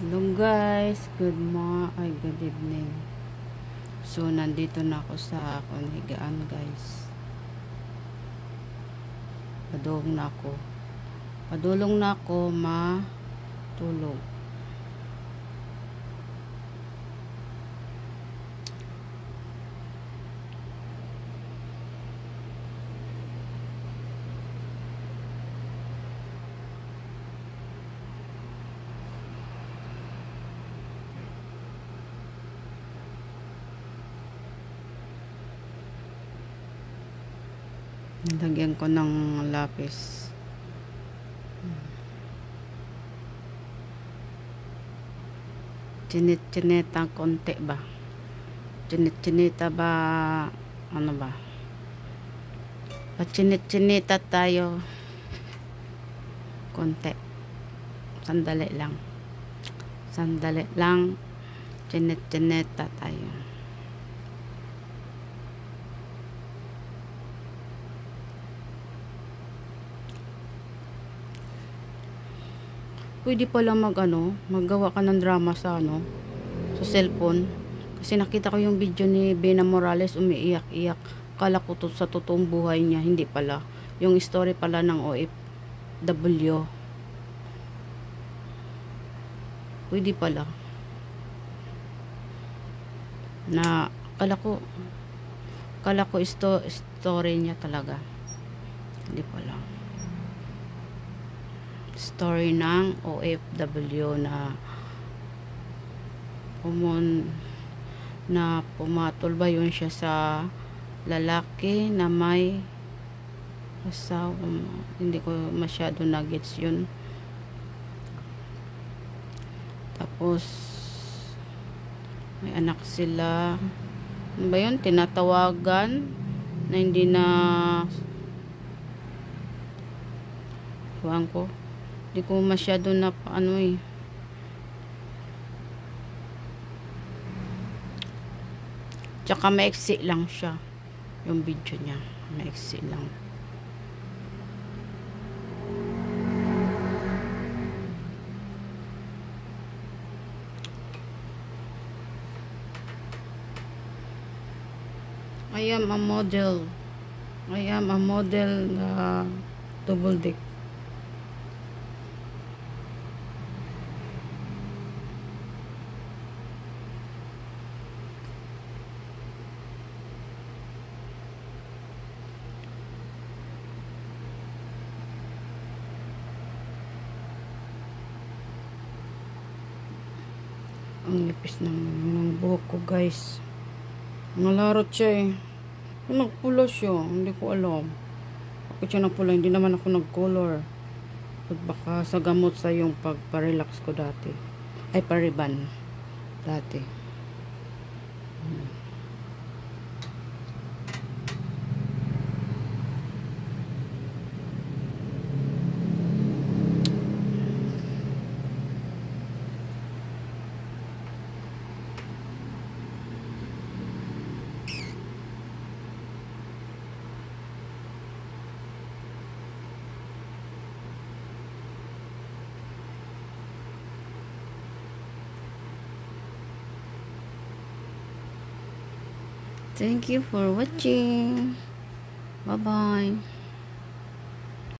Hello guys, good evening. So nandito na ako sa akong higaan guys. Padulong na ako matulog. Nilagyan ko ng lapis. Chinita konti ba? Chinita ba? Ano ba? Chinita tayo. Konti. Sandali lang. Chinita tayo. Pwede pala maggawa ka ng drama sa sa cellphone. Kasi nakita ko yung video ni Bena Morales, umiiyak-iyak. Kala ko sa totoong buhay niya, hindi pala. Yung story pala ng OFW. Pwede pala. Na kala ko story niya talaga. Hindi pala. Story ng OFW na pumatol ba yun siya sa lalaki na may asawa. Hindi ko masyado na-gets yun. Tapos may anak sila. Ano ba yun? Tinatawagan na hindi na ko. Hindi ko masyado na Tsaka maiksi lang siya. Yung video niya. Maiksi lang. I am a model double dick. Ang nipis ng buhok ko guys. Nalarot siya eh. Nagpula siya. Hindi ko alam. Bakit siya nagpula? Hindi naman ako nag-color. Baka sa gamot sa yung pagpa-relax ko dati. Ay, pariban. Dati. Thank you for watching. Bye-bye.